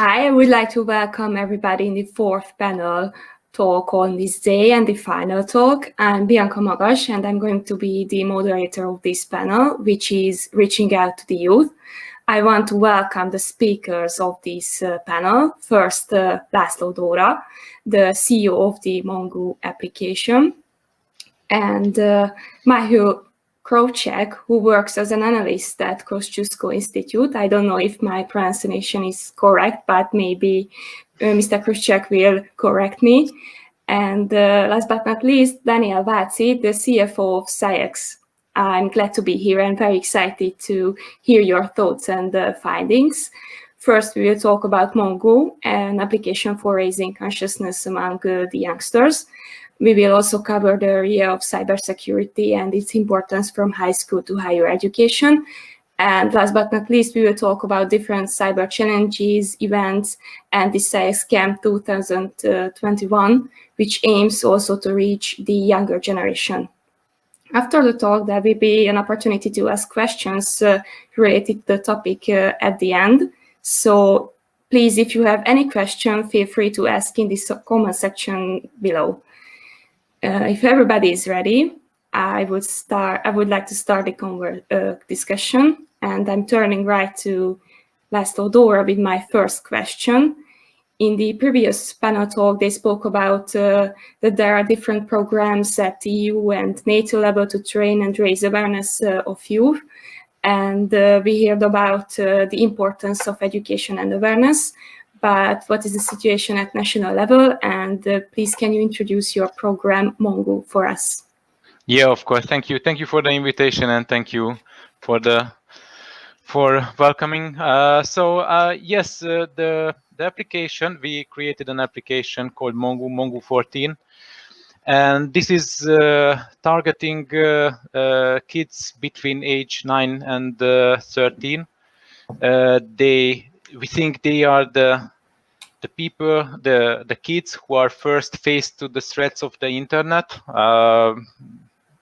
Hi, I would like to welcome everybody in the fourth panel talk on this day and the final talk. I'm Bianca Magas, and I'm going to be the moderator of this panel, which is Reaching Out to the Youth. I want to welcome the speakers of this panel. First, László Dóra, the CEO of the Mongu application, and Michal Krawczyk, who works as an analyst at Kosciusko Institute. I don't know if my pronunciation is correct, but maybe Mr. Krawczyk will correct me. And last but not least, Dániel Váczi, the CFO of Cyex. I'm glad to be here and very excited to hear your thoughts and findings. First, we will talk about Mongu, an application for raising consciousness among the youngsters. We will also cover the area of cybersecurity and its importance from high school to higher education. And last but not least, we will talk about different cyber challenges, events, and the Cyex Camp 2021, which aims also to reach the younger generation. After the talk, there will be an opportunity to ask questions related to the topic at the end. So please, if you have any question, feel free to ask in the comment section below. If everybody is ready, I would like to start the discussion, and I'm turning right to László Dóra with my first question. In the previous panel talk, they spoke about that there are different programs at EU and NATO level to train and raise awareness of youth. And we heard about the importance of education and awareness. But what is the situation at national level? And please, can you introduce your program, Mongu, for us? Yeah, of course. Thank you. Thank you for the invitation, and thank you for welcoming. Yes, the application, we created an application called Mongu 14, and this is targeting kids between age 9 and 13. We think they are the people, the kids who are first faced to the threats of the internet,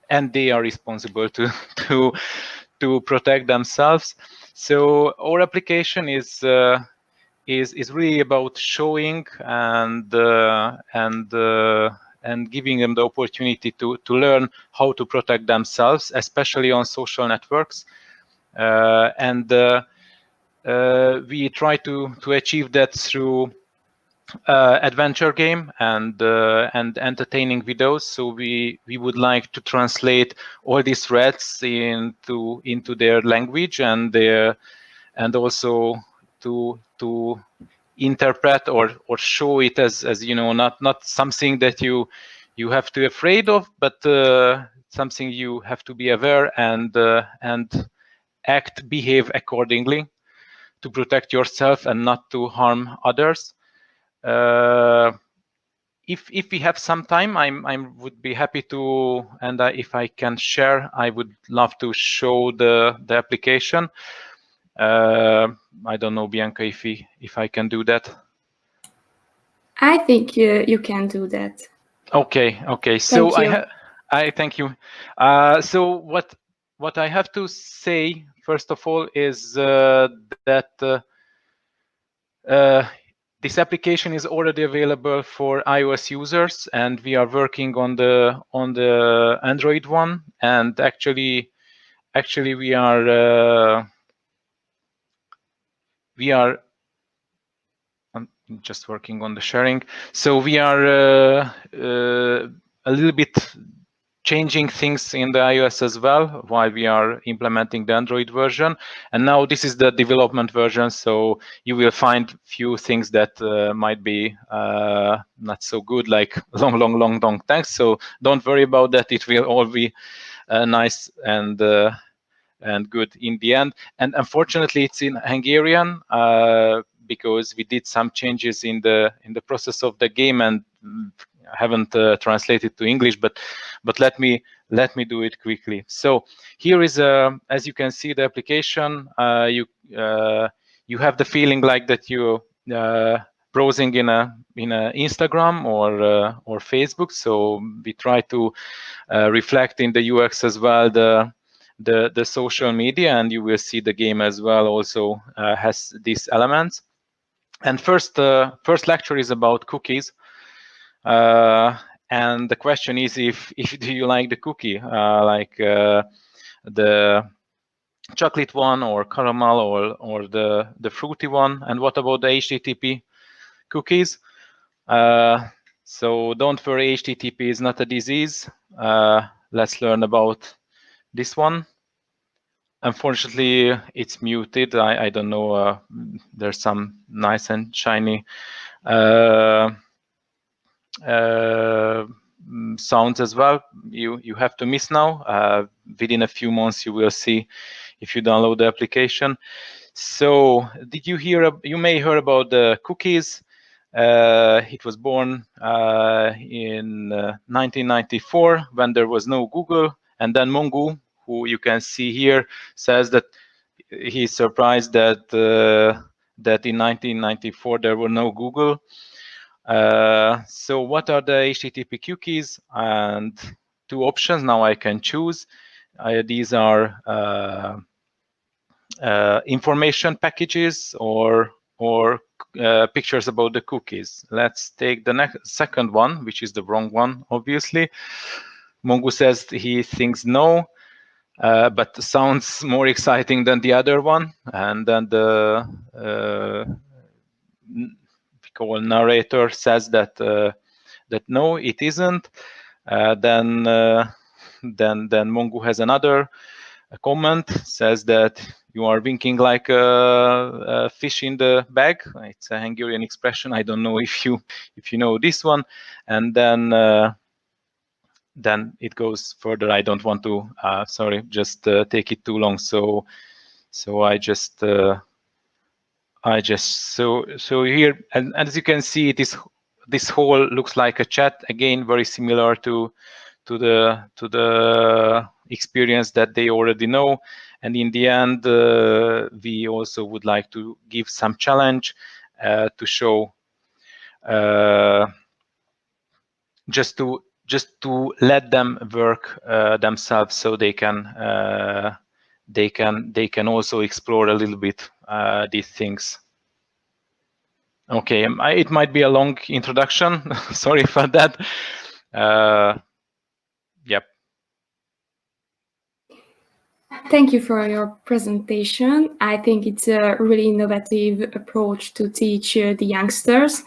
and they are responsible to protect themselves. So our application is really about showing and giving them the opportunity to learn how to protect themselves, especially on social networks, we try to achieve that through adventure game and entertaining videos. So we would like to translate all these threats into their language and also to interpret or show it as you know, not something that you have to be afraid of, but something you have to be aware and behave accordingly to protect yourself and not to harm others. If we have some time, I would be happy to, and if I can share, I would love to show the application. I don't know, Bianca, if I can do that. I think you can do that. Okay. So I thank you. So what I have to say first of all is that this application is already available for iOS users, and we are working on the Android one. And actually we are I'm just working on the sharing. So we are a little bit changing things in the iOS as well while we are implementing the Android version. And now this is the development version, so you will find few things that might be not so good, like long text. So don't worry about that. It will all be nice and good in the end. And unfortunately, it's in Hungarian because we did some changes in the process of the game and haven't translated to English, but let me do it quickly. So here is as you can see the application. You have the feeling like that you browsing in a Instagram or Facebook. So we try to reflect in the UX as well the social media, and you will see the game as well also has these elements. And first lecture is about cookies. And the question is if do you like the cookie, like the chocolate one or caramel or the fruity one, and what about the HTTP cookies? So don't worry, HTTP is not a disease. Let's learn about this one. Unfortunately, it's muted. I don't know. There's some nice and shiny sounds as well. You have to miss now. Within a few months, you will see if you download the application. So did you hear? You may hear about the cookies. It was born in 1994 when there was no Google, and then Mongu, who you can see here, says that he's surprised that that in 1994 there were no Google. So what are the HTTP cookies? And two options now I can choose. These are information packages or pictures about the cookies. Let's take the second one, which is the wrong one, obviously. Mongu says he thinks no, but sounds more exciting than the other one. And then the narrator says that that no, it isn't. Then Mongu has another comment, says that you are winking like a fish in the bag. It's a Hungarian expression. I don't know if you know this one. And then it goes further. I don't want to sorry, just take it too long. So I just so here, and as you can see, this whole looks like a chat, again very similar to the experience that they already know. And in the end, we also would like to give some challenge to show just to let them work themselves, so they can also explore a little bit these things. Okay, it might be a long introduction. Sorry for that. Yep. Thank you for your presentation. I think it's a really innovative approach to teach the youngsters.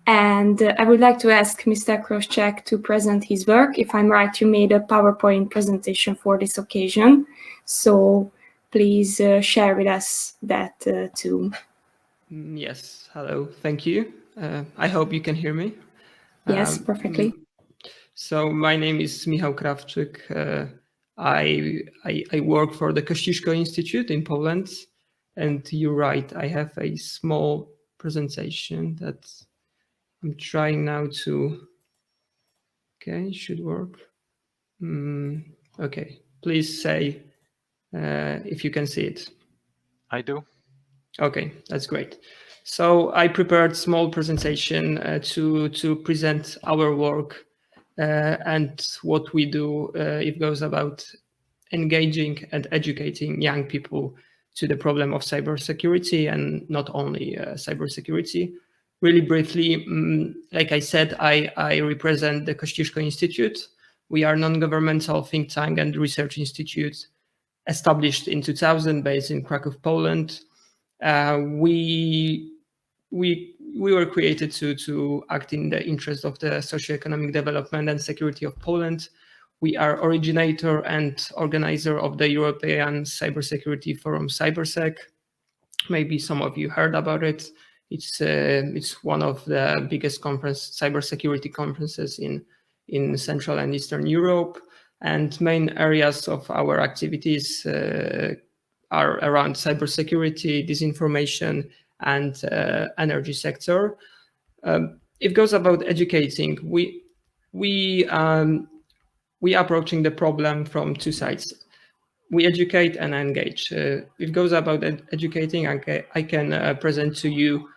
And I would like to ask Mr. Krawczyk to present his work. If I'm right, you made a PowerPoint presentation for this occasion. So please share with us that too. Yes, hello, thank you. I hope you can hear me. Yes, perfectly. So my name is Michal Krawczyk. I work for the Kosciusko Institute in Poland. And you're right, I have a small presentation that I'm trying now to, okay, should work. Okay, please say if you can see it. I do. Okay, that's great. So I prepared small presentation to present our work and what we do. It goes about engaging and educating young people to the problem of cybersecurity, and not only cybersecurity. Really briefly, like I said, I represent the Kosciusko Institute. We are a non-governmental think tank and research institute established in 2000, based in Krakow, Poland. We were created to act in the interest of the socioeconomic development and security of Poland. We are originator and organizer of the European Cybersecurity Forum, Cybersec. Maybe some of you heard about it. It's one of the biggest cybersecurity conferences in Central and Eastern Europe. And main areas of our activities are around cybersecurity, disinformation, and energy sector. It goes about educating. We approaching the problem from two sides. We educate and engage. It goes about educating. I can present to you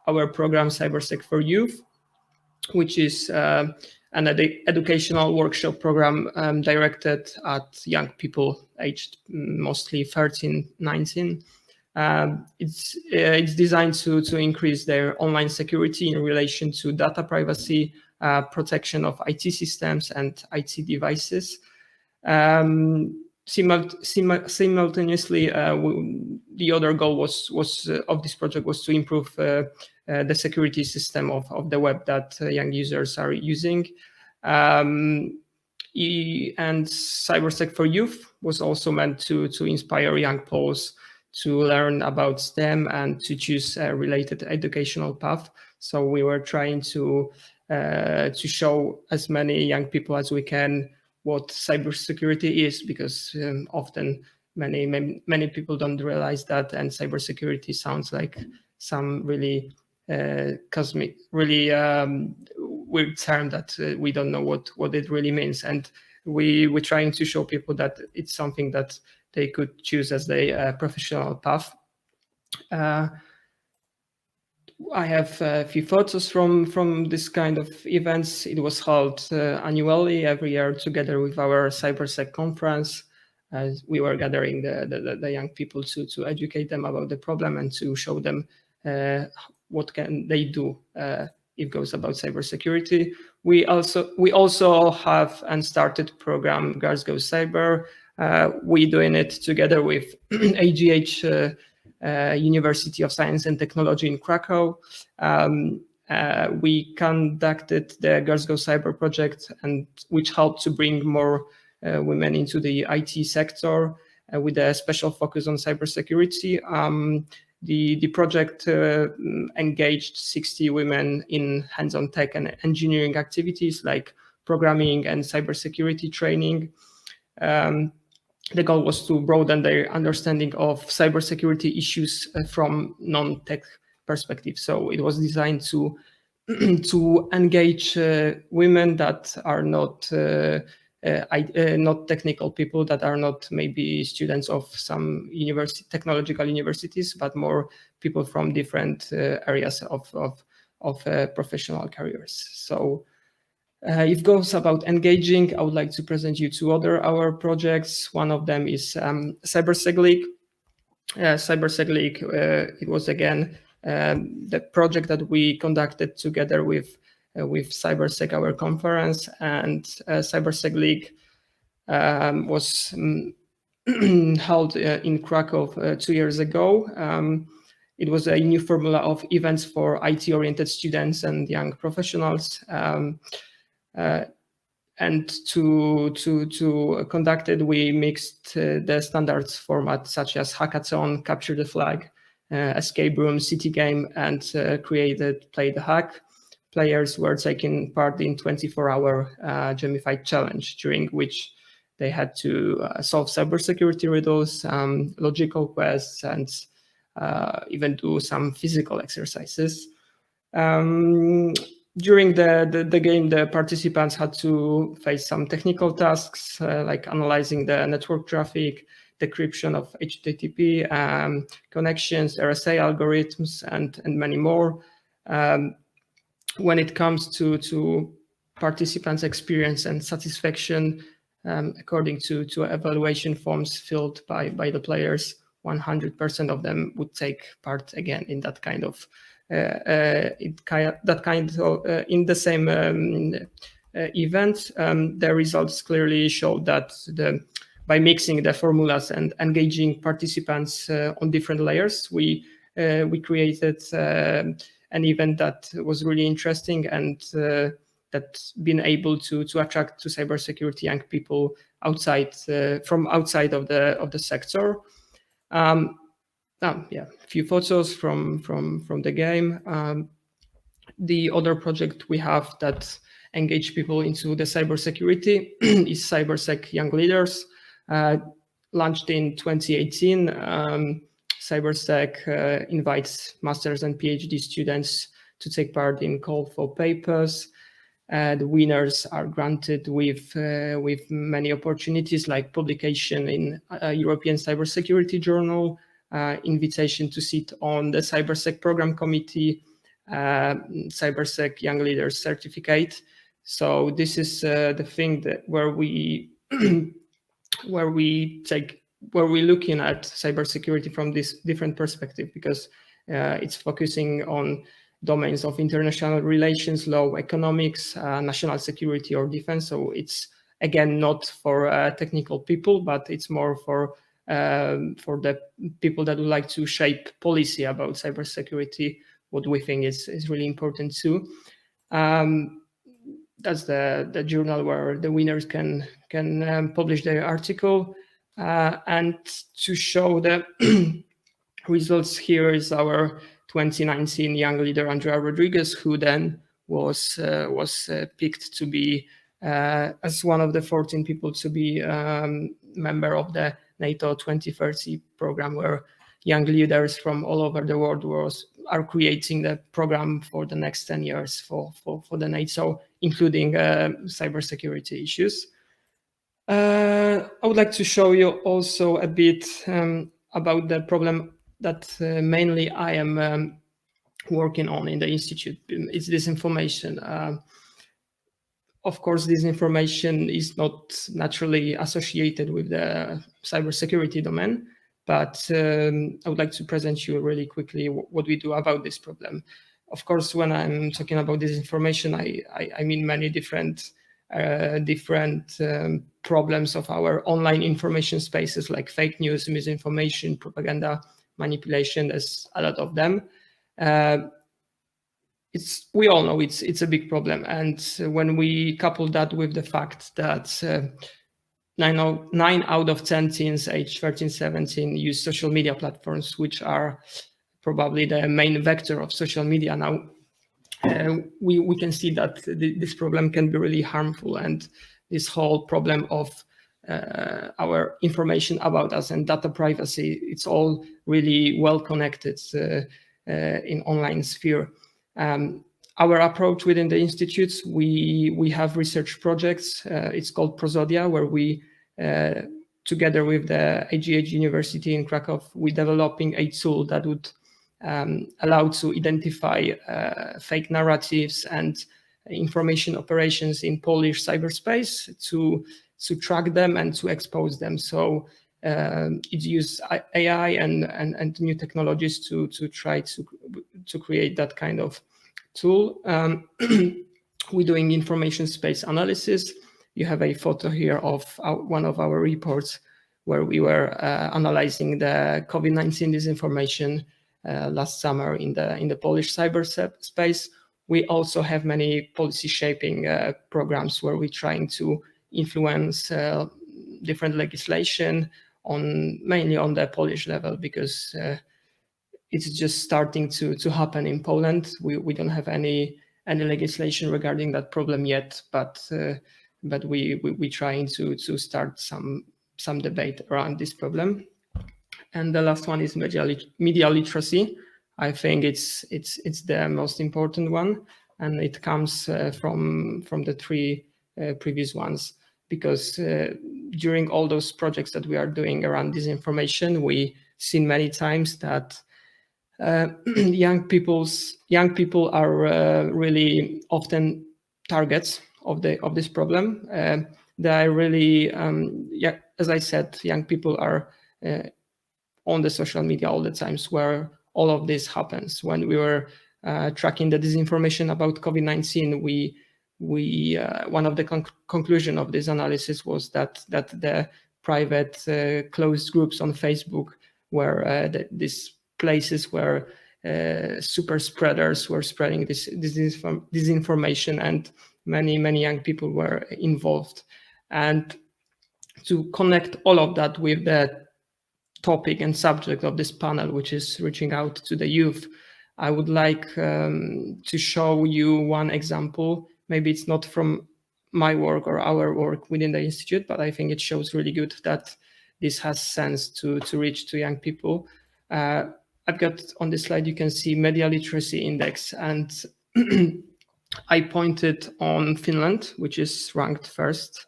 our program CyberSec for Youth, which is an educational workshop program directed at young people aged mostly 13, 19. It's designed to increase their online security in relation to data privacy, protection of IT systems and IT devices. Simultaneously, the other goal of this project was to improve the security system of the web that young users are using. And CyberSec for Youth was also meant to inspire young Poles to learn about STEM and to choose a related educational path. So we were trying to show as many young people as we can what cybersecurity is, because often many people don't realize that, and cybersecurity sounds like some really cosmic, really weird term that we don't know what it really means. And we're trying to show people that it's something that they could choose as their professional path. I have a few photos from this kind of events. It was held annually every year together with our CyberSec conference. We were gathering the young people to educate them about the problem and to show them what can they do if it goes about cybersecurity. We also have and started program Girls Go Cyber. We doing it together with AGH University of Science and Technology in Krakow. We conducted the Girls Go Cyber project, and which helped to bring more women into the IT sector with a special focus on cybersecurity. The project engaged 60 women in hands-on tech and engineering activities like programming and cybersecurity training. The goal was to broaden their understanding of cybersecurity issues from non-tech perspective. So it was designed to engage women that are not technical people, that are not maybe students of some technological universities, but more people from different areas of professional careers. So if it goes about engaging, I would like to present you two other our projects. One of them is CyberSec League. CyberSec League, it was again the project that we conducted together with CyberSec, our conference, and CyberSec League was held in Krakow 2 years ago. It was a new formula of events for IT-oriented students and young professionals. And to conduct it, we mixed the standards format such as hackathon, capture the flag, escape room, city game, and play the hack. Players were taking part in 24-hour gamified challenge, during which they had to solve cybersecurity riddles, logical quests, and even do some physical exercises. During the game, the participants had to face some technical tasks like analyzing the network traffic, decryption of HTTP connections, RSA algorithms, and many more. When it comes to participants' experience and satisfaction, according to evaluation forms filled by the players, 100% of them would take part again in that kind of in the same event. The results clearly show that by mixing the formulas and engaging participants on different layers, we created an event that was really interesting and that's been able to attract to cybersecurity young people from outside of the sector. A few photos from the game. The other project we have that engage people into the cybersecurity is CyberSec Young Leaders. Launched in 2018, CyberSec invites masters and PhD students to take part in call for papers. The winners are granted with many opportunities like publication in a European Cybersecurity Journal, invitation to sit on the CyberSec program committee, CyberSec Young Leaders certificate. So this is the thing that where we take where we're looking at cybersecurity from this different perspective, because it's focusing on domains of international relations, law, economics, national security or defense. So it's again not for technical people, but it's more for the people that would like to shape policy about cybersecurity, what we think is really important too. That's the journal where the winners can publish their article. And to show the results, here is our 2019 young leader Andrea Rodriguez, who then was picked to be as one of the 14 people to be member of the NATO 2030 program, where young leaders from all over the world are creating the program for the next 10 years for the NATO, including cybersecurity issues. I would like to show you also a bit about the problem that mainly I am working on in the Institute. It's disinformation. Of course, this information is not naturally associated with the cybersecurity domain, but I would like to present you really quickly what we do about this problem. Of course, when I'm talking about disinformation, I mean many different problems of our online information spaces, like fake news, misinformation, propaganda, manipulation. There's a lot of them. We all know it's a big problem, and when we couple that with the fact that 9 out of 10 teens aged 13, 17 use social media platforms, which are probably the main vector of social media now, we can see that this problem can be really harmful, and this whole problem of our information about us and data privacy, it's all really well connected in online sphere. Our approach within the institutes, we have research projects. It's called Prosodia, where we, together with the AGH University in Krakow, we're developing a tool that would allow to identify fake narratives and information operations in Polish cyberspace, to track them and to expose them. So it uses AI and new technologies to try to create that kind of tool. We're doing information space analysis. You have a photo here of one of our reports where we were analyzing the COVID-19 disinformation last summer in the Polish cyberspace. We also have many policy shaping programs where we're trying to influence different legislation mainly on the Polish level, because it's just starting to happen in Poland. We don't have any legislation regarding that problem yet, but we're trying to start some debate around this problem. And the last one is media literacy. I think it's the most important one, and it comes from the three previous ones, because during all those projects that we are doing around disinformation, we seen many times that young people are really often targets of this problem. They are really, as I said, young people are on the social media all the times where all of this happens. When we were tracking the disinformation about COVID-19, one of the conclusion of this analysis was that the private closed groups on Facebook were these places where super spreaders were spreading this disinformation, and many young people were involved. And to connect all of that with the topic and subject of this panel, which is reaching out to the youth, I would like to show you one example. Maybe it's not from my work or our work within the Institute, but I think it shows really good that this has sense to reach to young people. I've got on this slide, you can see media literacy index, and I pointed on Finland, which is ranked first,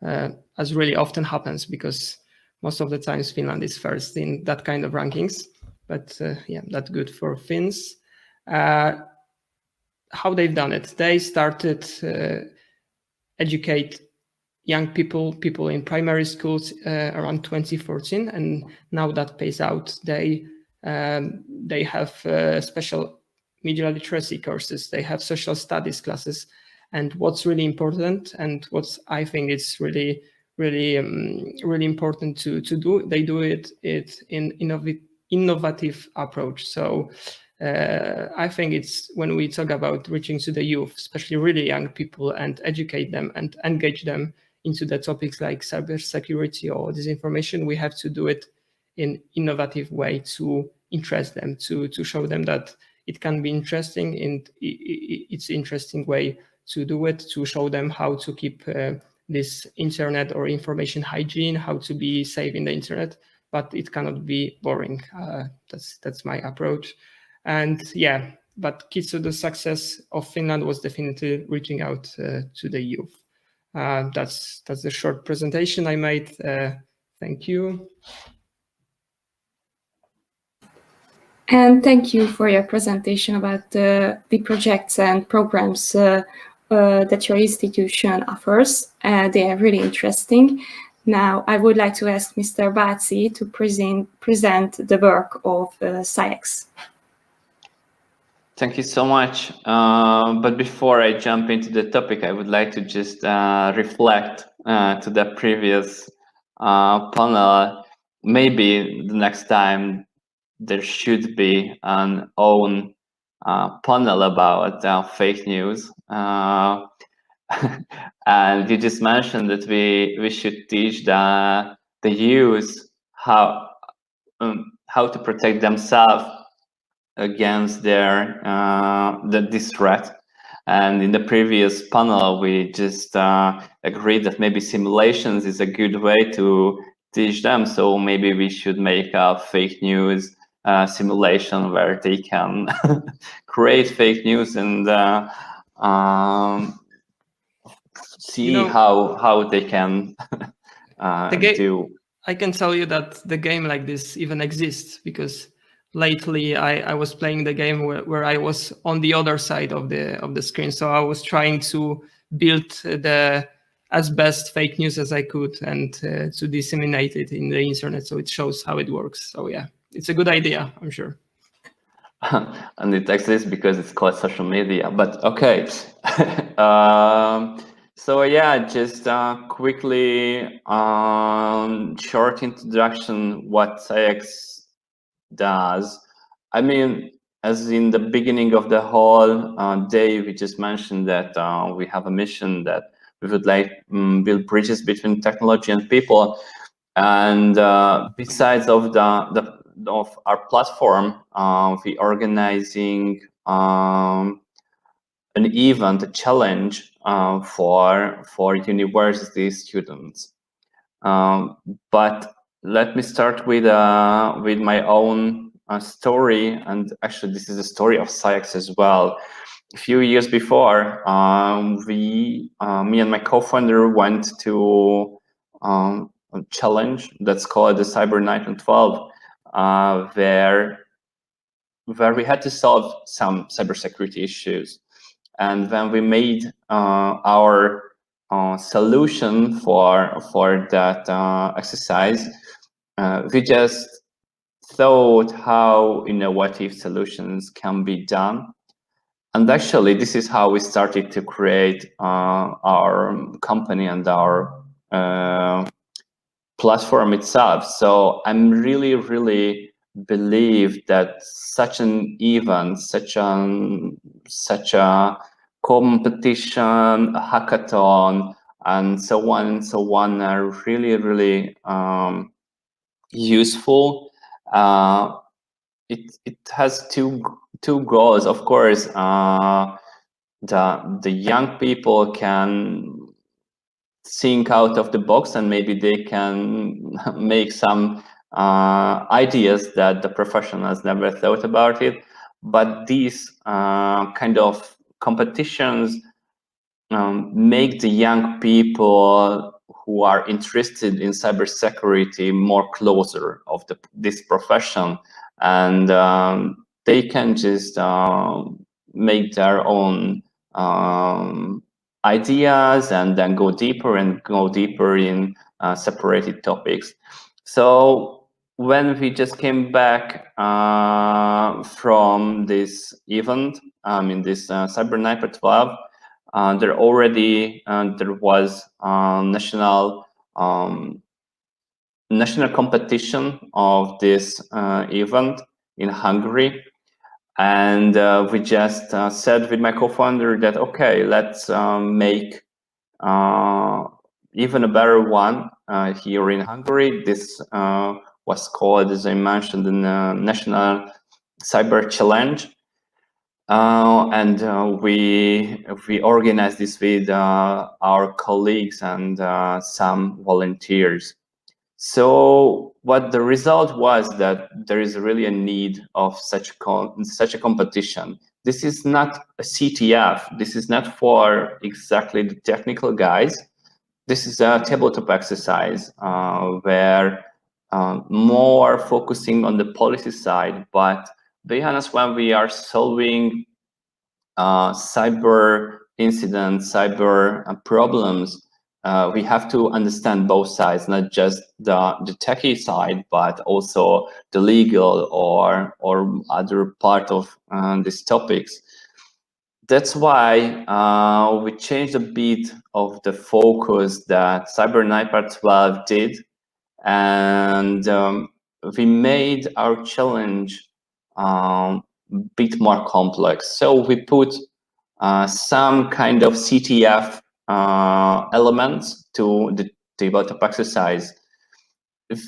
as really often happens, because most of the times Finland is first in that kind of rankings. But yeah, that's good for Finns. How they've done it? They started educate young people in primary schools around 2014, and now that pays out. They have special media literacy courses. They have social studies classes, and what's really important, and what I think is really important to do, they do it in innovative approach. So I think it's when we talk about reaching to the youth, especially really young people, and educate them and engage them into the topics like cybersecurity or disinformation, we have to do it in innovative way to interest them, to show them that it can be interesting, and it's interesting way to do it, to show them how to keep this internet or information hygiene, how to be safe in the internet, but it cannot be boring. That's my approach. And yeah, but key to the success of Finland was definitely reaching out to the youth. That's the short presentation I made. Thank you. And thank you for your presentation about the projects and programs that your institution offers. They are really interesting. Now, I would like to ask Mr. Váczi to present the work of Cyex. Thank you so much. But before I jump into the topic, I would like to just reflect to the previous panel. Maybe the next time there should be an own panel about fake news. And you just mentioned that we should teach the youth how to protect themselves against this threat. And in the previous panel, we just agreed that maybe simulations is a good way to teach them. So maybe we should make a fake news simulation where they can create fake news and see how they can do. I can tell you that the game like this even exists, because lately I was playing the game where I was on the other side of the screen. So I was trying to build as best fake news as I could and to disseminate it in the internet, so it shows how it works. So yeah, it's a good idea, I'm sure. And it exists because it's called social media, but okay. So yeah, just quickly short introduction what Cyex does. I mean, as in the beginning of the whole day, we just mentioned that we have a mission that we would like build bridges between technology and people. And besides of of our platform, we organizing an event, a challenge for university students. But let me start with my own story, and actually this is a story of Cyex as well. A few years before, me and my co-founder went to a challenge that's called the Cyber 912, where we had to solve some cybersecurity issues. And when we made our solution for that exercise, we just thought how innovative solutions can be done. And actually, this is how we started to create our company and our platform itself. So I'm really, really believe that such an event, such a competition, a hackathon, and so on are really, really useful. It has two goals. Of course, the young people can think out of the box, and maybe they can make some ideas that the professionals never thought about it. But these kind of competitions make the young people who are interested in cybersecurity more closer of this profession, and they can just make their own ideas and then go deeper in separated topics. So when we just came back from this event, in this Cyber Sniper 12, there was national competition of this event in Hungary. And we just said with my co-founder that, okay, let's make even a better one here in Hungary. This was called, as I mentioned, the National Cyber Challenge. And we organized this with our colleagues and some volunteers. So what the result was that there is really a need of such a competition. This is not a CTF. This is not for exactly the technical guys. This is a tabletop exercise where more focusing on the policy side. But to be honest, when we are solving cyber incidents, cyber problems, we have to understand both sides, not just the techie side, but also the legal or other part of these topics. That's why we changed a bit of the focus that Cyber Sniper 12 did, and we made our challenge a bit more complex. So we put some kind of CTF elements to the tabletop exercise,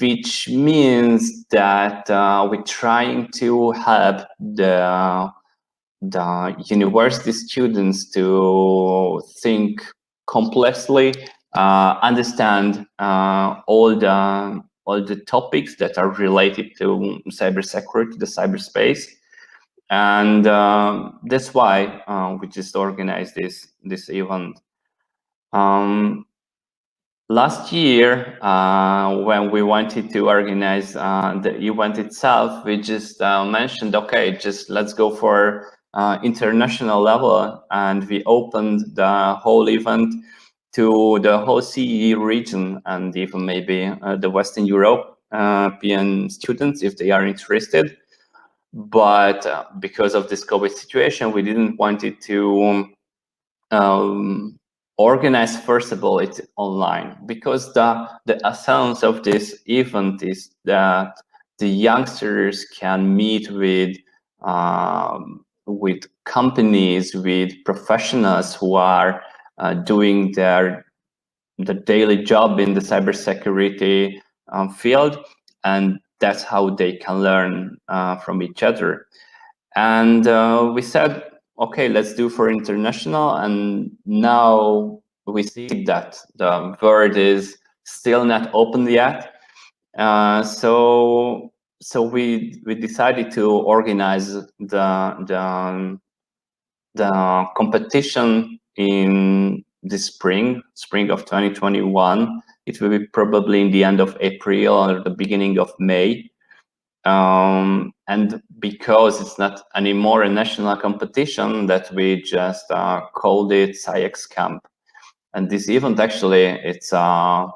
which means that we're trying to help the university students to think complexly, understand all the topics that are related to cybersecurity, the cyberspace. And that's why we just organized this event. Last year, when we wanted to organize the event itself, we just mentioned, okay, just let's go for international level, and we opened the whole event to the whole CE region and even maybe the Western European students if they are interested. But because of this COVID situation, we didn't want it to organize, first of all, it's online, because the essence of this event is that the youngsters can meet with companies, with professionals who are doing the daily job in the cybersecurity field, and that's how they can learn from each other. And we said, okay, let's do for international. And now we see that the world is still not open yet. So we decided to organize the competition in the spring of 2021. It will be probably in the end of April or the beginning of May. And because it's not anymore a national competition, that we just called it Cyex Camp. And this event, actually, it's a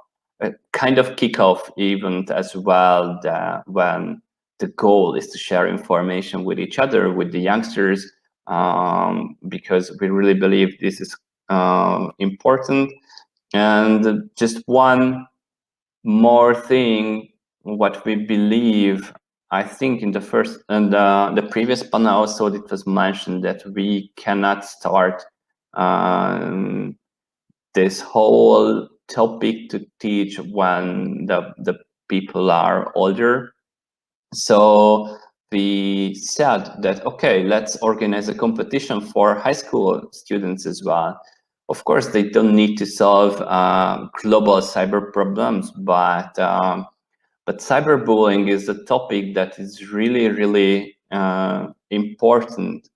kind of kickoff event as well, when the goal is to share information with each other, with the youngsters, because we really believe this is important. And just one more thing, what we believe, I think in the first and the previous panel also it was mentioned that we cannot start this whole topic to teach when the people are older. So we said that, okay, let's organize a competition for high school students as well. Of course, they don't need to solve global cyber problems, but cyberbullying is a topic that is really, really important.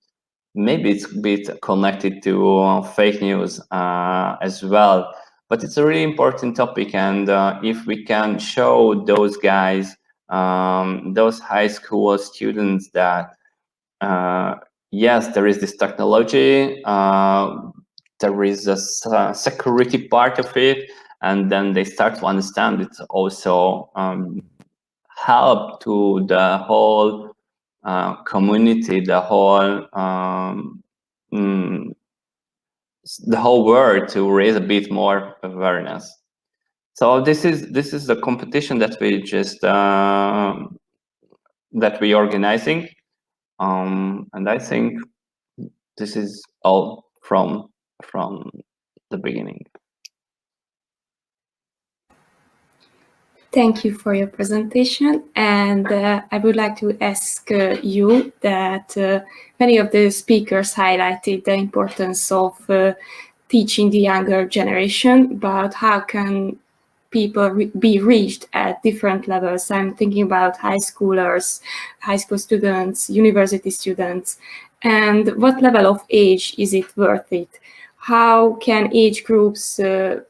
Maybe it's a bit connected to fake news as well, but it's a really important topic. And if we can show those guys, those high school students that, yes, there is this technology, there is a security part of it, and then they start to understand it also help to the whole community, the whole world to raise a bit more awareness. So this is the competition that we just that we organizing, and I think this is all from the beginning. Thank you for your presentation, and I would like to ask you that many of the speakers highlighted the importance of teaching the younger generation, but how can people be reached at different levels? I'm thinking about high schoolers, high school students, university students, and what level of age is it worth it? How can age groups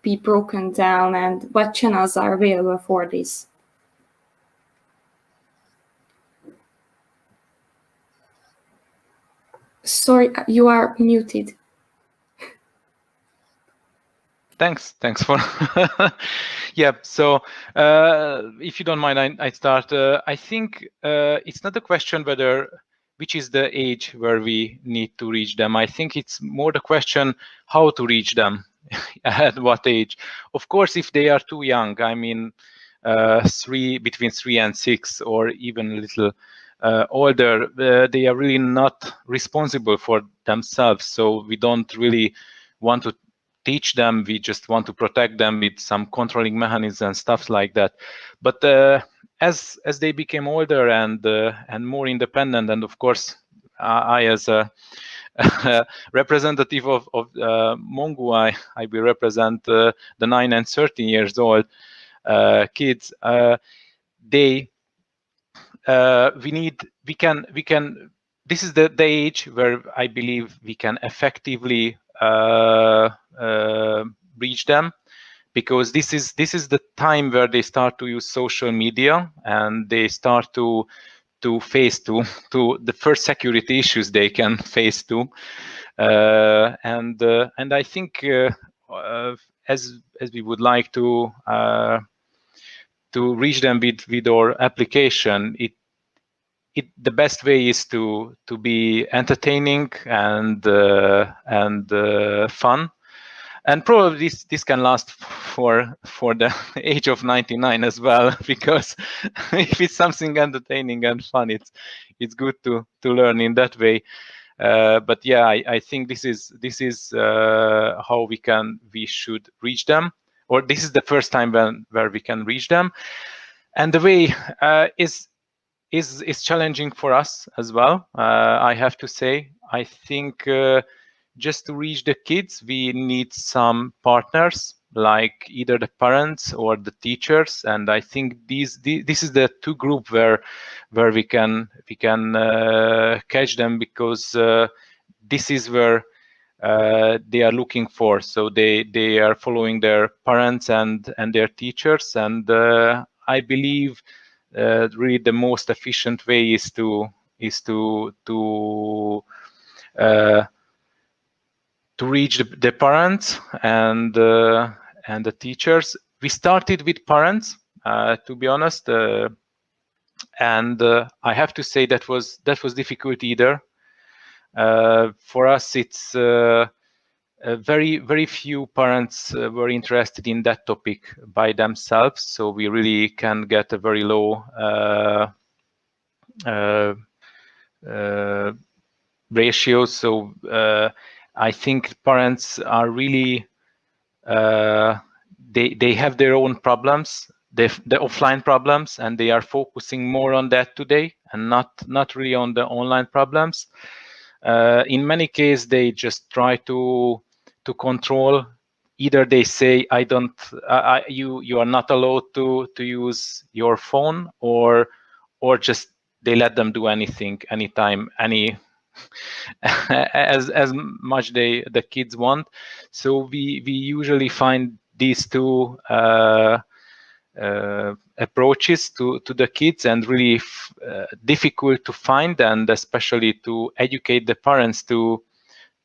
be broken down, and what channels are available for this? Sorry, you are muted. Thanks for yeah. So if you don't mind, I start. I think it's not a question whether which is the age where we need to reach them. I think it's more the question how to reach them, at what age. Of course, if they are too young, I mean, between 3 and 6, or even a little older, they are really not responsible for themselves. So we don't really want to teach them. We just want to protect them with some controlling mechanisms and stuff like that. But as they became older and more independent, and of course, I as a representative of Mongu, I will represent the 9 and 13 years old kids. We can. This is the age where I believe we can effectively reach them, because this is the time where they start to use social media, and they start to face to the first security issues they can face to, and I think as we would like to reach them with our application, the best way is to be entertaining and fun. And probably this can last for the age of 99 as well, because if it's something entertaining and fun, it's good to learn in that way. But yeah, I think this is how we should reach them, or this is the first time where we can reach them. And the way is challenging for us as well. I have to say, I think. Just to reach the kids, we need some partners, like either the parents or the teachers, and I think this is the two group where we can catch them, because this is where they are looking for. So they are following their parents and their teachers, and I believe really the most efficient way is to reach the parents and the teachers. We started with parents, to be honest, and I have to say that was difficult either. For us, it's very few parents were interested in that topic by themselves, so we really can get a very low ratio. So I think parents are really they have their own problems, the offline problems, and they are focusing more on that today, and not really on the online problems. In many cases, they just try to control. Either they say, you are not allowed to use your phone, or just they let them do anything, anytime, as much the kids want. So we usually find these two approaches to the kids, and really difficult to find, and especially to educate the parents to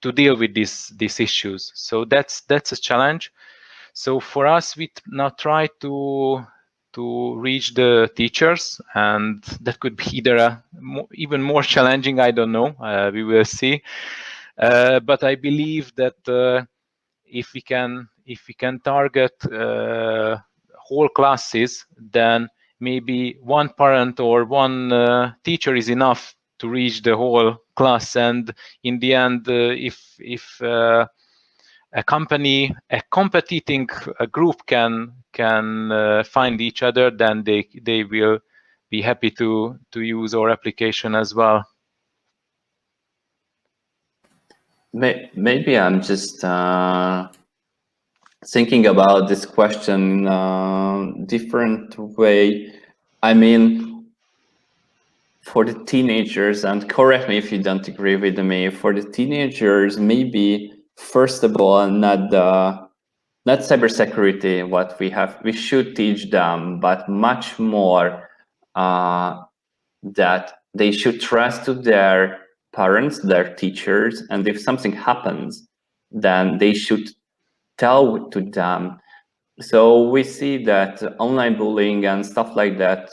deal with these issues. So that's a challenge. So for us, we now try to reach the teachers, and that could be either even more challenging. I don't know. We will see. But I believe that if we can target whole classes, then maybe one parent or one teacher is enough to reach the whole class. And in the end, if a company, a competing group can find each other, then they will be happy to use our application as well. Maybe I'm just thinking about this question in a different way. I mean, for the teenagers, and correct me if you don't agree with me, for the teenagers, maybe first of all, not cybersecurity, what we should teach them, but much more that they should trust to their parents, their teachers, and if something happens, then they should tell to them. So we see that online bullying and stuff like that,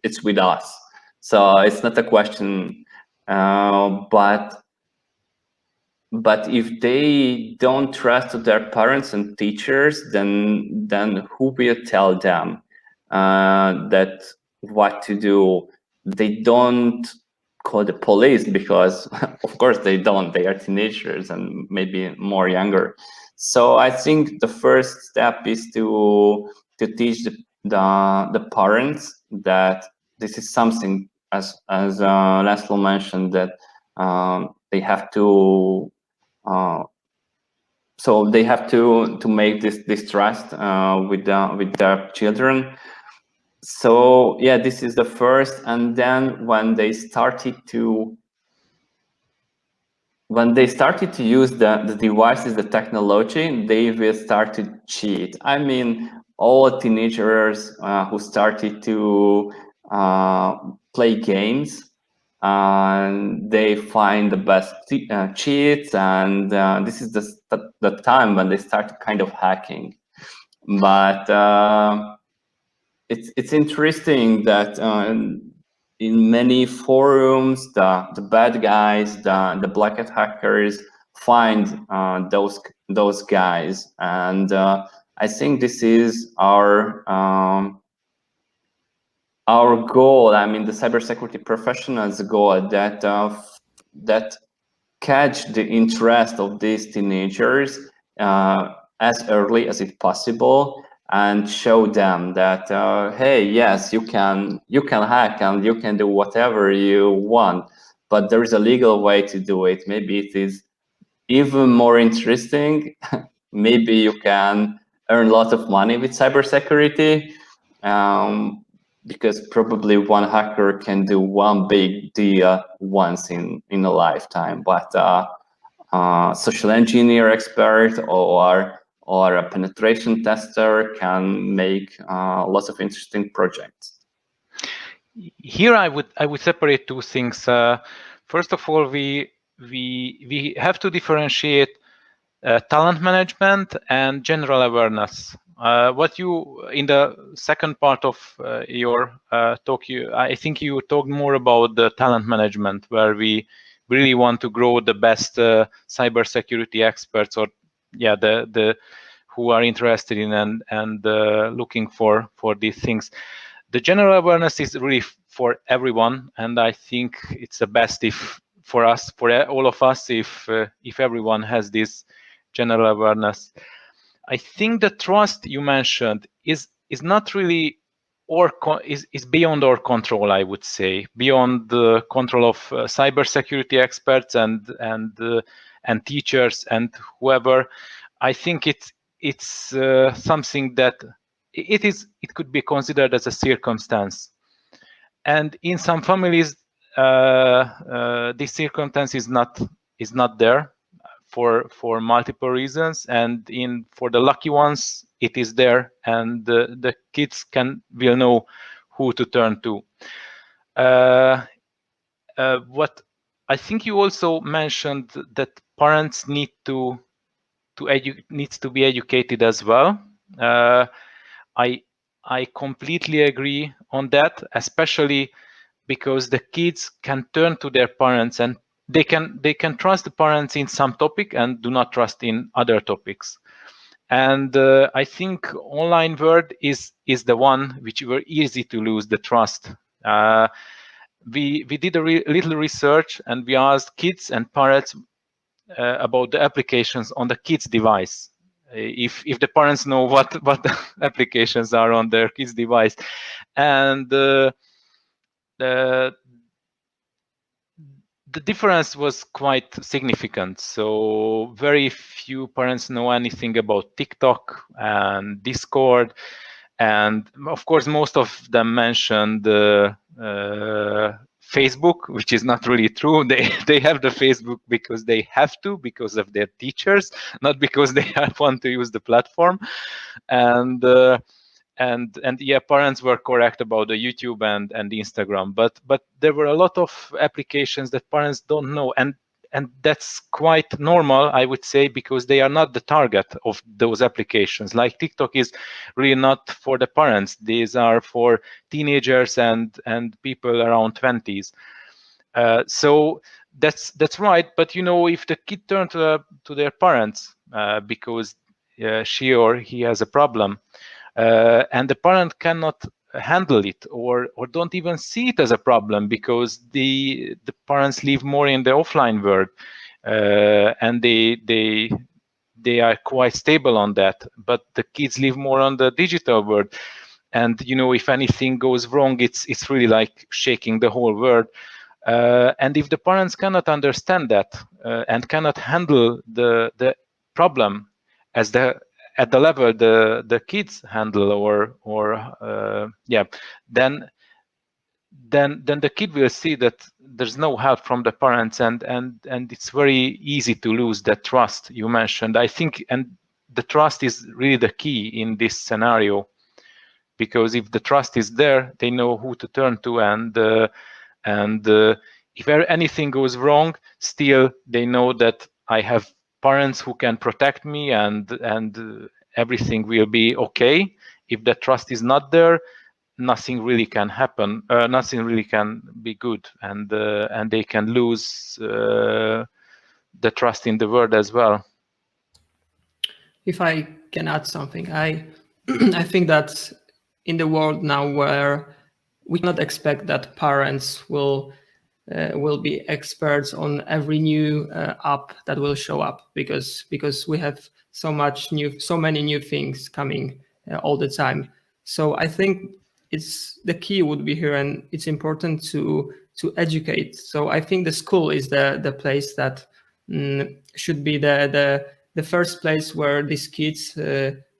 it's with us. So it's not a question, but if they don't trust their parents and teachers, then who will tell them that what to do? They don't call the police because, of course, they don't. They are teenagers and maybe more younger. So I think the first step is to teach the parents that this is something, as László mentioned, that they have to. So they have to make this trust with their children. So yeah, this is the first, and then when they started to use the devices, the technology, they will start to cheat. I mean, all teenagers who started to play games, and they find the best cheats, and this is the time when they start kind of hacking. But it's interesting that in many forums, the bad guys, the black hat hackers find those guys, and I think this is our goal. I mean, the cybersecurity professionals' goal, that catch the interest of these teenagers as early as it's possible, and show them that hey, yes, you can hack and you can do whatever you want, but there is a legal way to do it. Maybe it is even more interesting. Maybe you can earn a lot of money with cybersecurity, because probably one hacker can do one big deal once in a lifetime. But social engineer expert or a penetration tester can make lots of interesting projects. Here I would separate two things. First of all, we have to differentiate talent management and general awareness. What you, in the second part of your talk, I think you talked more about the talent management, where we really want to grow the best cybersecurity experts, or yeah, the who are interested in and looking for these things. The general awareness is really for everyone, and I think it's the best for all of us, if everyone has this general awareness. I think the trust you mentioned is not really, or is beyond our control. I would say beyond the control of cybersecurity experts and teachers and whoever. I think it's something that it could be considered as a circumstance, and in some families this circumstance is not there for multiple reasons, and for the lucky ones it is there, and the kids will know who to turn to. What I think you also mentioned that parents needs to be educated as well. I completely agree on that, especially because the kids can turn to their parents and they can trust the parents in some topic and do not trust in other topics. And I think online world is the one which were easy to lose the trust. We did a little research and we asked kids and parents about the applications on the kids' device. If the parents know what the applications are on their kids' device, and the difference was quite significant. So very few parents know anything about TikTok and Discord, and of course most of them mentioned Facebook, which is not really true. They have the Facebook because they have to, because of their teachers, not because they want to use the platform. And yeah, parents were correct about the YouTube and the Instagram, but there were a lot of applications that parents don't know, and that's quite normal, I would say, because they are not the target of those applications. Like TikTok is really not for the parents; these are for teenagers and people around 20s. So that's right. But you know, if the kid turn to their parents because she or he has a problem, and the parent cannot handle it or don't even see it as a problem because the parents live more in the offline world, and they are quite stable on that, but the kids live more on the digital world. And you know, if anything goes wrong, it's really like shaking the whole world. And if the parents cannot understand that and cannot handle the problem at the level the kids handle, then the kid will see that there's no help from the parents, and it's very easy to lose that trust you mentioned, I think. And the trust is really the key in this scenario, because if the trust is there, they know who to turn to, and if anything goes wrong, still they know that I have parents who can protect me, and everything will be okay. If the trust is not there, nothing really can happen. Nothing really can be good, and they can lose the trust in the world as well. If I can add something, I I think that in the world now where we cannot expect that parents will be experts on every new app that will show up, because we have so many new things coming all the time. So I think the key would be here, and it's important to educate. So I think the school is the place that should be the first place where these kids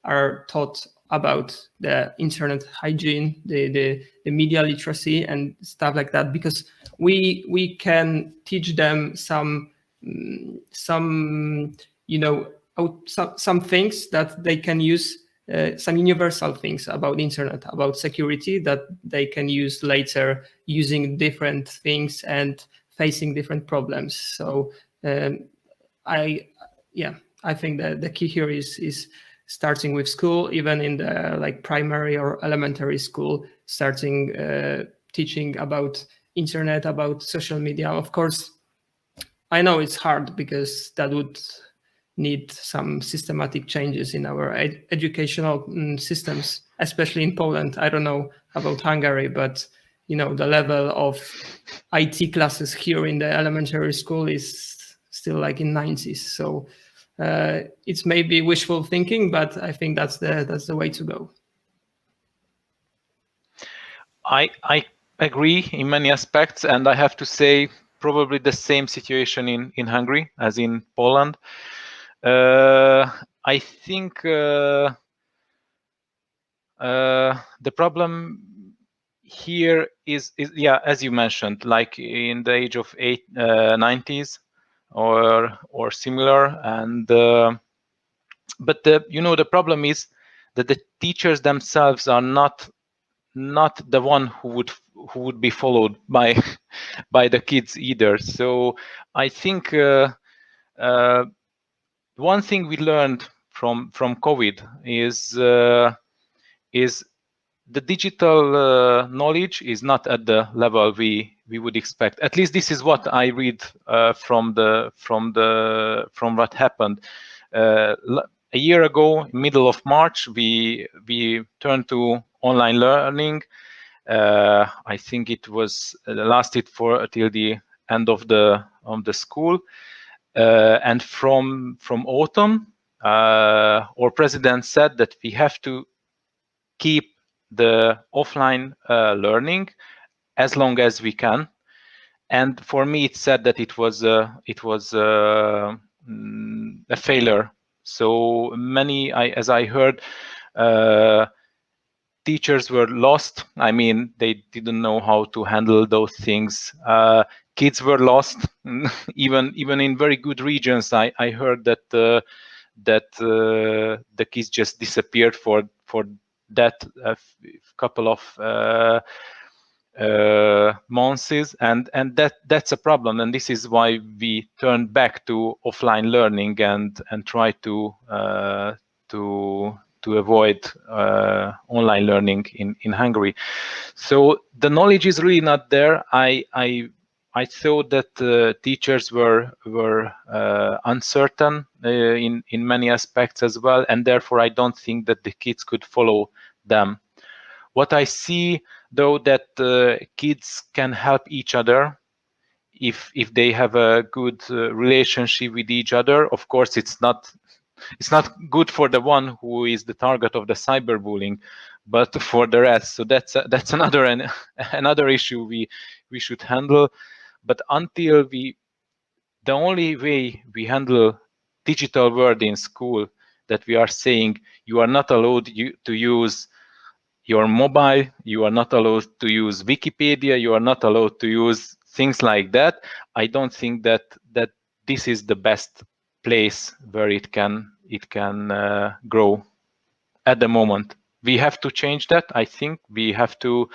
are taught about the internet hygiene, the media literacy and stuff like that, because we can teach them some things that they can use, some universal things about internet, about security, that they can use later using different things and facing different problems. So I think that the key here is starting with school, even in the primary or elementary school, starting teaching about internet, about social media. Of course, I know it's hard because that would need some systematic changes in our educational systems, especially in Poland. I don't know about Hungary, but the level of IT classes here in the elementary school is still like in 90s. So it's maybe wishful thinking, but I think that's the way to go. I agree in many aspects, and I have to say probably the same situation in Hungary as in Poland. I think the problem here is as you mentioned, like in the age of 90s or similar, and but the problem is that the teachers themselves are not the one who would be followed by by the kids either. So I think one thing we learned from COVID is the digital knowledge is not at the level we would expect. At least this is what I read from what happened. A year ago, middle of March, we turned to online learning. I think it was lasted for till the end of the school, and from autumn, our president said that we have to keep the offline learning as long as we can. And for me, it said that it was a failure. So many, as I heard, teachers were lost. I mean, they didn't know how to handle those things. Kids were lost. even in very good regions, I heard that the kids just disappeared for that couple of months, and that's a problem. And this is why we turned back to offline learning and try to avoid online learning in Hungary. So the knowledge is really not there. I thought that teachers were uncertain in many aspects as well, and therefore I don't think that the kids could follow them. What I see, though, that kids can help each other if they have a good relationship with each other. Of course, it's not good for the one who is the target of the cyberbullying, but for the rest. So that's another issue we should handle. But until the only way we handle digital world in school, that we are saying you are not allowed to use your mobile, you are not allowed to use Wikipedia, you are not allowed to use things like that, I don't think that this is the best place where it can grow at the moment. We have to change that. I think we have to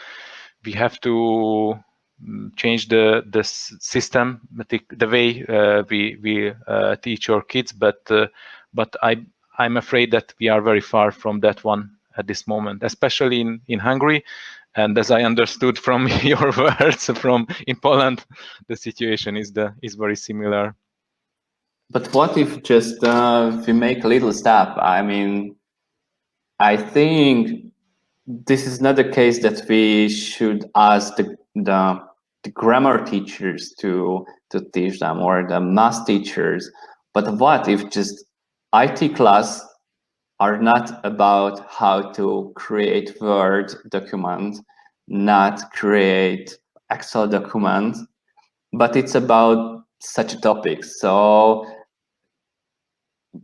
change the system, the way we teach our kids, but I'm afraid that we are very far from that one at this moment, especially in Hungary. And as I understood from your words in Poland, the situation is very similar. But what if just we make a little step? I mean, I think this is not the case that we should ask the grammar teachers to teach them, or the math teachers. But what if just IT class are not about how to create Word documents, not create Excel documents, but it's about such topics. So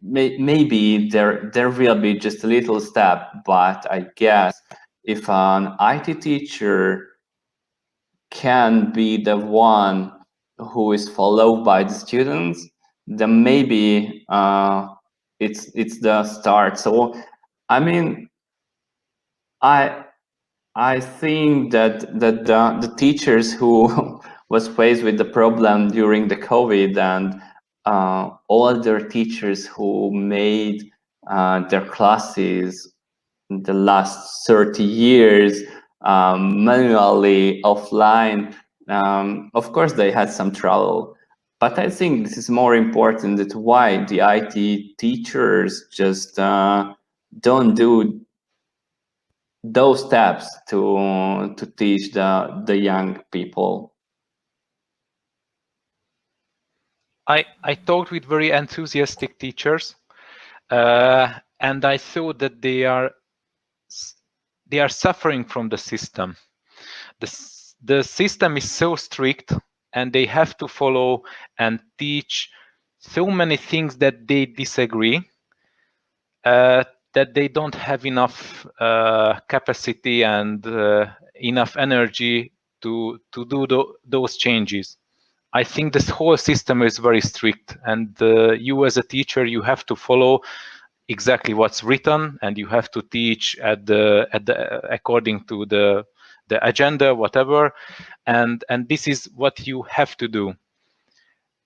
maybe there will be just a little step, but I guess if an IT teacher can be the one who is followed by the students, then maybe it's the start. So I mean, I think that the teachers who was faced with the problem during the COVID, and all their teachers who made their classes in the last 30 years manually, offline, of course they had some trouble. But I think this is more important, that why the IT teachers just don't do those steps to teach the young people. I talked with very enthusiastic teachers, and I thought that they are suffering from the system. The system is so strict, and they have to follow and teach so many things that they disagree, that they don't have enough capacity and enough energy to do those changes. I think this whole system is very strict, and you as a teacher, you have to follow exactly what's written, and you have to teach according to the the agenda, whatever, and this is what you have to do.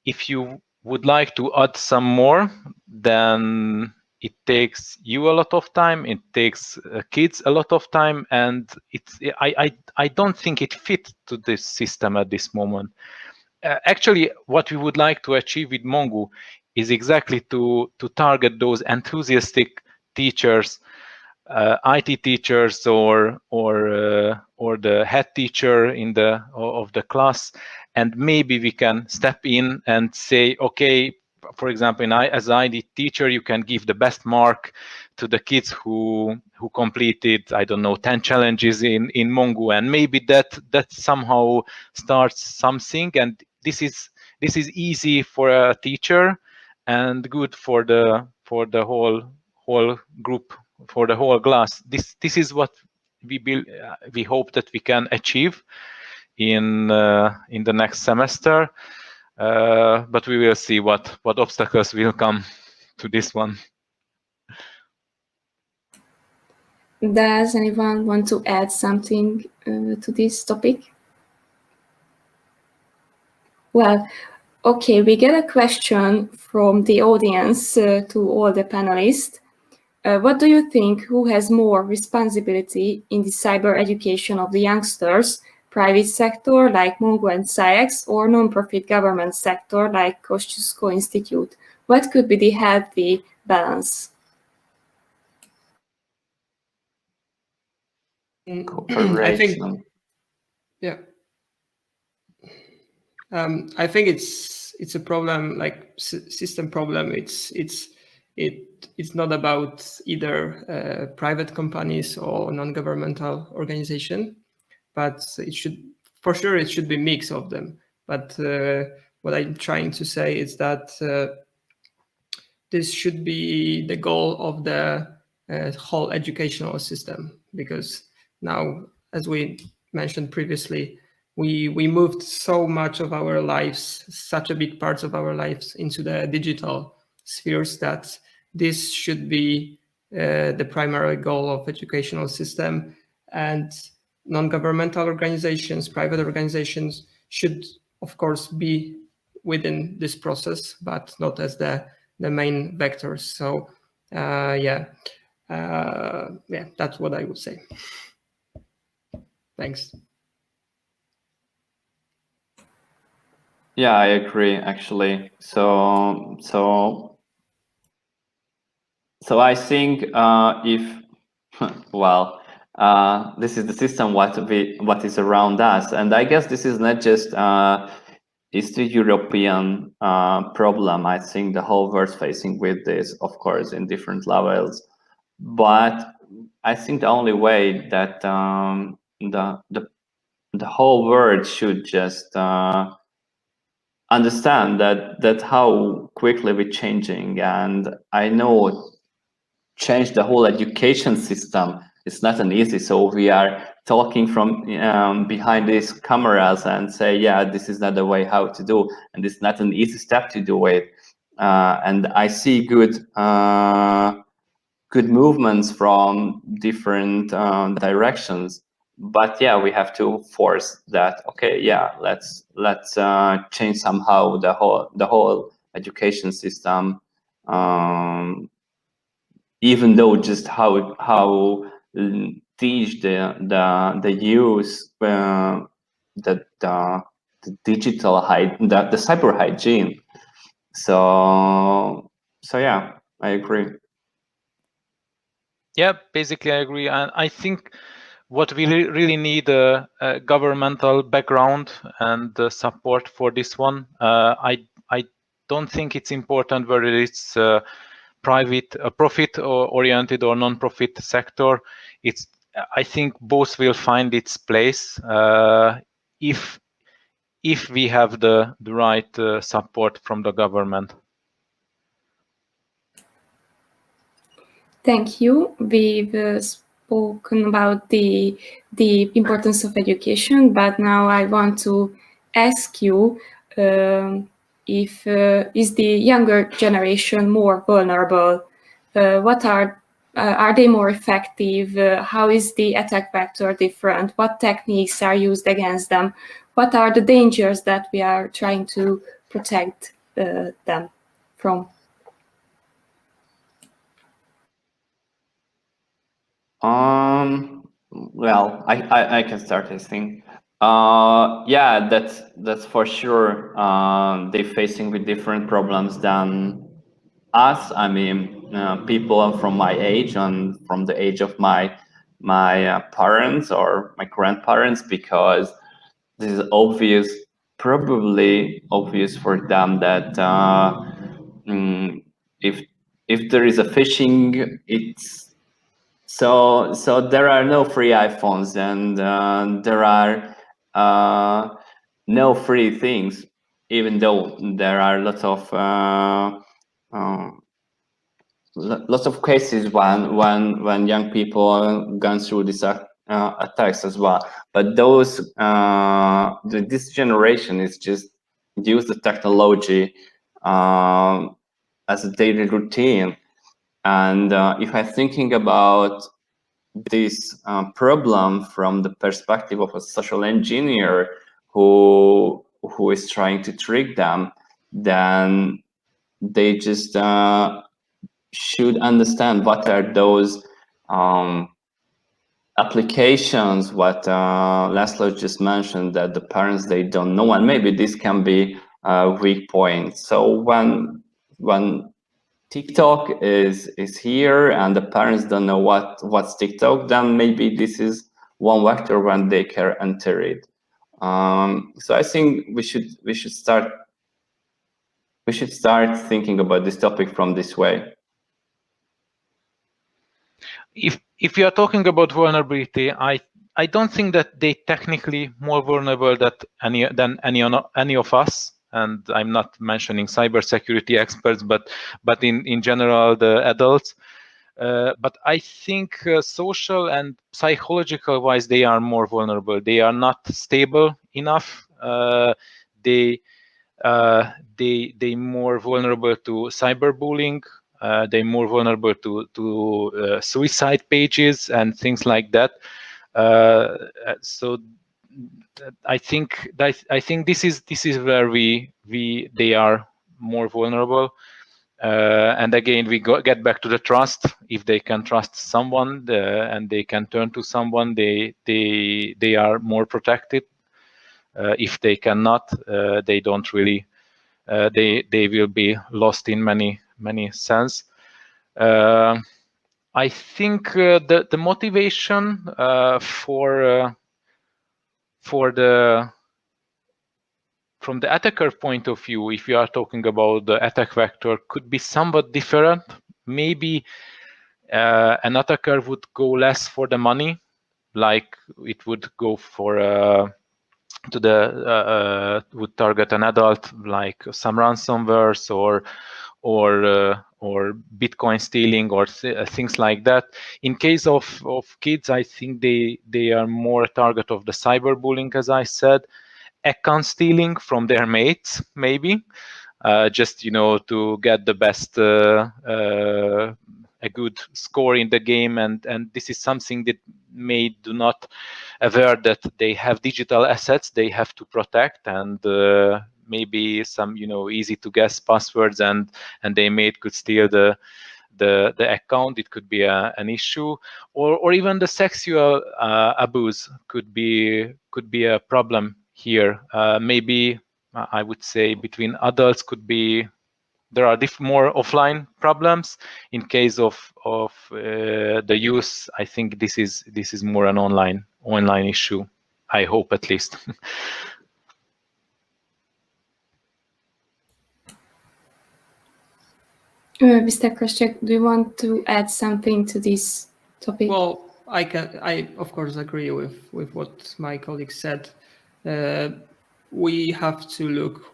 If you would like to add some more, then it takes you a lot of time, it takes kids a lot of time, and I don't think it fits to this system at this moment. Actually, what we would like to achieve with Mongu is exactly to target those enthusiastic teachers, IT teachers, or the head teacher of the class, and maybe we can step in and say, okay, for example, as an ID teacher, you can give the best mark to the kids who completed, I don't know, 10 challenges in Mongu, and maybe that somehow starts something, and this is easy for a teacher and good for the whole group, for the whole class. This is what we hope that we can achieve in the next semester, but we will see what obstacles will come to this one. Does anyone want to add something to this topic? Well, okay, we get a question from the audience to all the panelists. What do you think, who has more responsibility in the cyber education of the youngsters? Private sector like Mongu and Cyex, or non-profit government sector like Kosciusko Institute? What could be the healthy balance? I think, yeah. I think it's a problem, like system problem. It's not about either private companies or non-governmental organization, but it should be a mix of them. But what I'm trying to say is that this should be the goal of the whole educational system, because now, as we mentioned previously, we moved so much of our lives, such a big parts of our lives, into the digital spheres, that this should be the primary goal of educational system. And non-governmental organizations, private organizations should, of course, be within this process, but not as the main vectors. So that's what I would say. Thanks. Yeah, I agree, actually. So I think if this is the system what is around us, and I guess this is not just Eastern European problem. I think the whole world facing with this, of course, in different levels. But I think the only way that the whole world should just understand that how quickly we're changing, and I know change the whole education system is not an easy. So we are talking from behind these cameras and say, yeah, this is not the way how to do, and it's not an easy step to do it. And I see good movements from different directions. But yeah, we have to force that. Okay, yeah, let's change somehow the whole education system. Even though just how teach the youth the digital the cyber hygiene. So yeah, I agree. Yeah, basically I agree, and I think what we really need a governmental background and support for this one. I don't think it's important whether it's private, profit-oriented or non-profit sector. I think both will find its place if we have the right support from the government. Thank you. We've spoken about the importance of education, but now I want to ask you if is the younger generation more vulnerable? What are are they more effective? How is the attack vector different? What techniques are used against them? What are the dangers that we are trying to protect them from? Well, I can start, I think. Yeah, that's for sure. They're facing with different problems than us. I mean, people from my age and from the age of my parents or my grandparents, because this is obvious, probably obvious for them that if there is a phishing, it's so there are no free iPhones, and there are no free things, even though there are lots of cases when young people gone through these attacks as well. But this generation is just use the technology as a daily routine. And if I'm thinking about this problem from the perspective of a social engineer who is trying to trick them, then they just should understand what are those applications, what László just mentioned, that the parents, they don't know, and maybe this can be a weak point. So when TikTok is here and the parents don't know what's TikTok, then maybe this is one vector when they can enter it. So I think we should start thinking about this topic from this way. If you are talking about vulnerability, I don't think that they technically more vulnerable than any of us. And I'm not mentioning cybersecurity experts, but in general the adults. But I think social and psychological wise, they are more vulnerable. They are not stable enough. They more vulnerable to cyberbullying. They're more vulnerable to suicide pages and things like that. So I think this is where they are more vulnerable. And again, we get back to the trust. If they can trust someone and they can turn to someone, they are more protected. If they cannot, they don't really. They will be lost in many sense. I think the motivation from the attacker point of view, if you are talking about the attack vector, could be somewhat different. Maybe an attacker would go less for the money, like it would go for would target an adult, like some ransomwares or Bitcoin stealing or things like that. In case of kids, I think they are more a target of the cyberbullying, as I said. Account stealing from their mates, maybe, just to get the best a good score in the game, and this is something that do not aware that they have digital assets they have to protect, and maybe some easy to guess passwords, and their mate could steal the account. It could be an issue, or even the sexual abuse could be a problem here. Maybe I would say between adults could be there are more offline problems. In case of the youth, I think this is more an online issue. I hope, at least. Mr. Krawczyk, do you want to add something to this topic? Well, I of course agree with what my colleague said. We have to look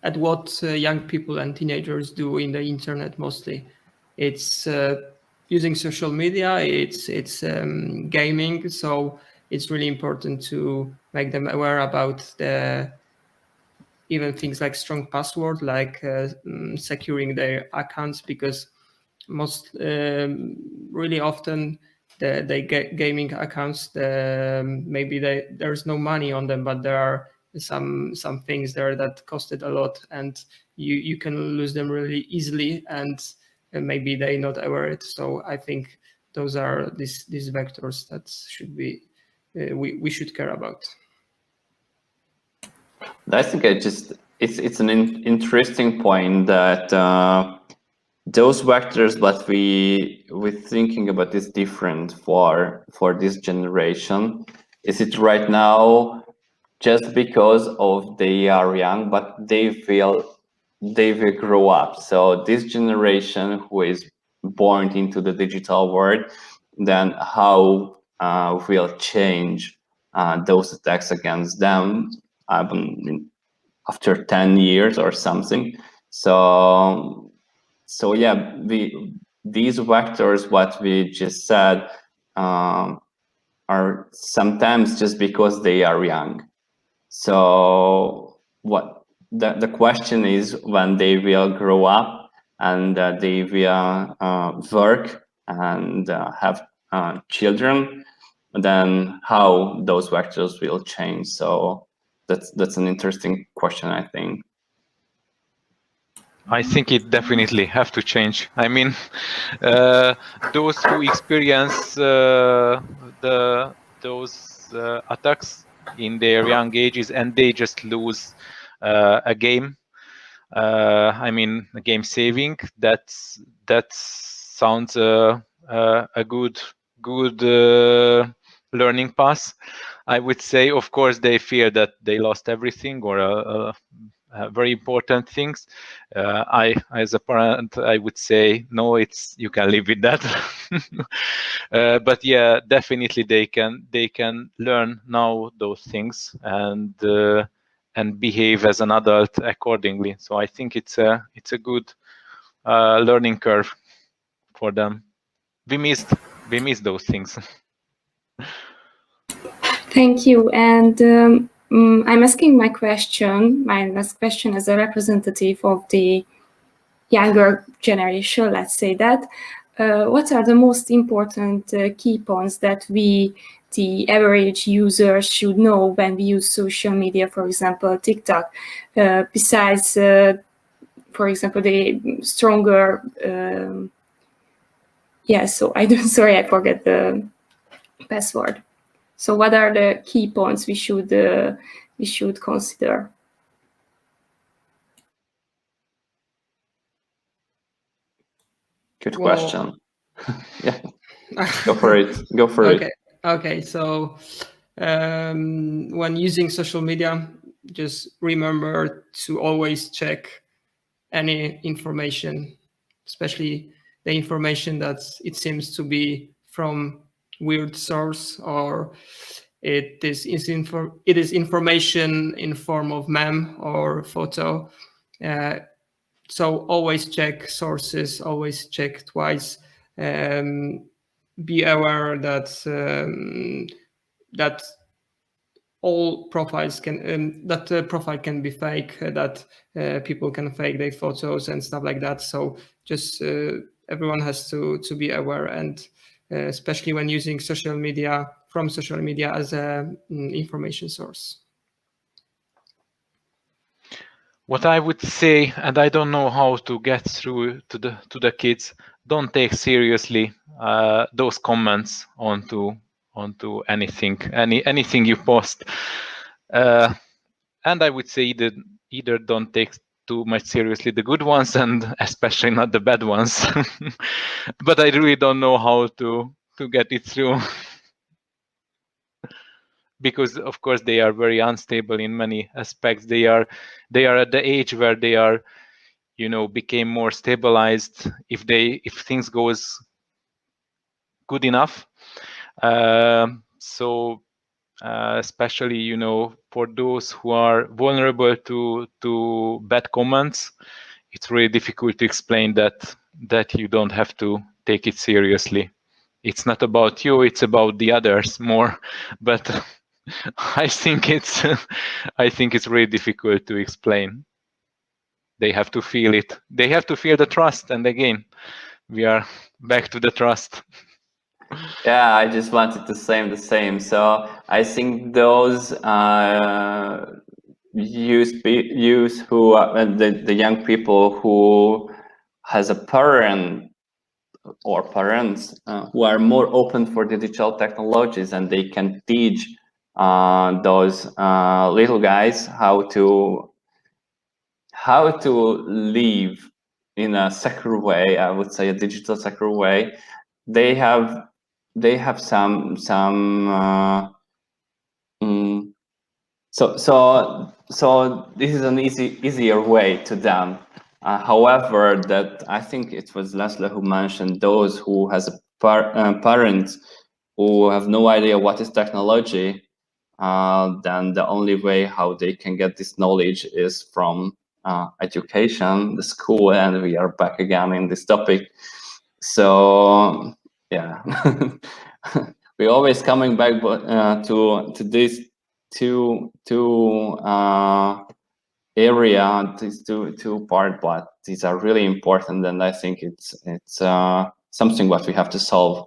at what young people and teenagers do in the internet mostly. It's using social media, it's gaming, so it's really important to make them aware about even things like strong password, like securing their accounts, because really often they get gaming accounts. Maybe there's no money on them, but there are some things there that costed a lot, and you can lose them really easily, and maybe they're not aware it. So I think those are these vectors that should be we should care about. I think it's an interesting point that those vectors, but we're thinking about this different for this generation. Is it right now just because of they are young, but they will grow up? So this generation who is born into the digital world, then how will change those attacks against them after 10 years or something. So yeah, these vectors, what we just said, are sometimes just because they are young. So what the question is, when they will grow up and they will work and have children, then how those vectors will change. So that's an interesting question, I think. I think it definitely have to change. I mean, those who experience those attacks in their young ages and they just lose a game. I mean, a game saving. That sounds a good learning path. I would say, of course, they fear that they lost everything or very important things. I, as a parent, I would say no. You can live with that. But yeah, definitely they can learn now those things and behave as an adult accordingly. So I think it's a good learning curve for them. We missed those things. Thank you. And I'm asking my last question as a representative of the younger generation, let's say that. What are the most important key points that we, the average users, should know when we use social media, for example, TikTok, besides, for example, the stronger, sorry, I forget the password. So what are the key points we should consider? Good question. Yeah, go for it. Go for it. Okay. So when using social media, just remember to always check any information, especially the information that it seems to be from weird source, or it is information in form of meme or photo. So always check sources, always check twice. Be aware that that all profiles can that profile can be fake, that people can fake their photos and stuff like that. So just everyone has to be aware, and especially when using social media as a information source. What I would say, and I don't know how to get through to the kids, don't take seriously those comments onto anything you post, and I would say either don't take too much seriously the good ones, and especially not the bad ones. But I really don't know how to get it through. Because of course they are very unstable in many aspects. They are at the age where they are, became more stabilized if things goes good enough. So especially for those who are vulnerable to bad comments, it's really difficult to explain that you don't have to take it seriously. It's not about you, it's about the others more. But I think it's really difficult to explain. They have to feel it. They have to feel the trust, and again, we are back to the trust. Yeah, I just wanted to say the same. So I think those youth who are, the young people who has a parent or parents who are more open for the digital technologies, and they can teach those little guys how to live in a secure way. I would say a digital secure way. They have some so this is an easier way to them. However, that I think it was László who mentioned those who has parents who have no idea what is technology. Then the only way how they can get this knowledge is from education, the school, and we are back again in this topic. So yeah, we're always coming back to this two area, these two part, but these are really important, and I think it's something what we have to solve.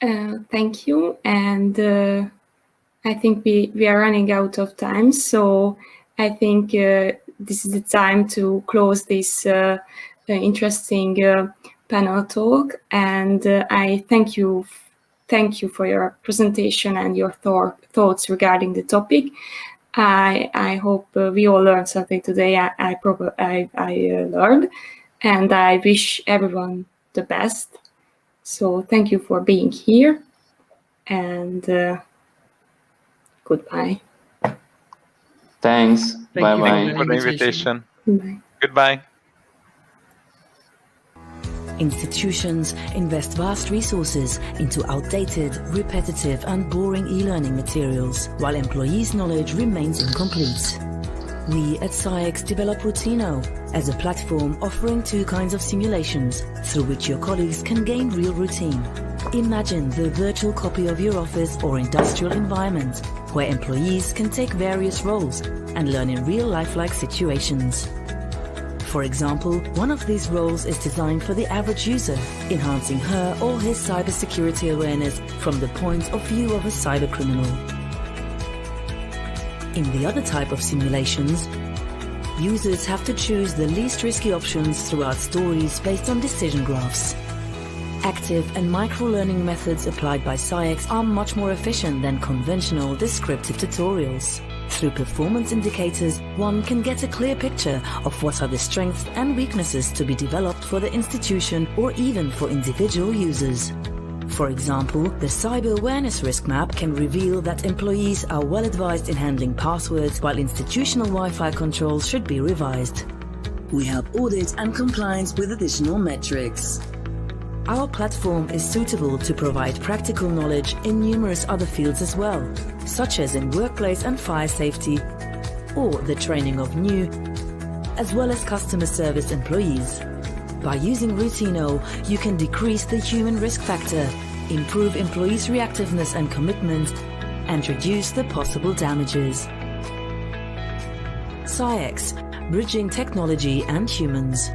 Thank you, and I think we are running out of time, so I think this is the time to close this interesting panel talk, and I thank you for your presentation and your thoughts regarding the topic. I hope we all learned something today. I learned, and I wish everyone the best. So thank you for being here, and goodbye. Thanks. Bye bye. Thank you for the invitation. Bye. Goodbye. Institutions invest vast resources into outdated, repetitive and boring e-learning materials, while employees' knowledge remains incomplete. We at Cyex develop Routino as a platform offering two kinds of simulations through which your colleagues can gain real routine. Imagine the virtual copy of your office or industrial environment, where employees can take various roles and learn in real lifelike situations. For example, one of these roles is designed for the average user, enhancing her or his cybersecurity awareness from the point of view of a cybercriminal. In the other type of simulations, users have to choose the least risky options throughout stories based on decision graphs. Active and micro-learning methods applied by Cyex are much more efficient than conventional descriptive tutorials. Through performance indicators, one can get a clear picture of what are the strengths and weaknesses to be developed for the institution or even for individual users. For example, the Cyber Awareness Risk Map can reveal that employees are well advised in handling passwords, while institutional Wi-Fi controls should be revised. We help audit and compliance with additional metrics. Our platform is suitable to provide practical knowledge in numerous other fields as well, such as in workplace and fire safety, or the training of new, as well as customer service employees. By using Routino, you can decrease the human risk factor, improve employees' reactiveness and commitment, and reduce the possible damages. Cyex, bridging technology and humans.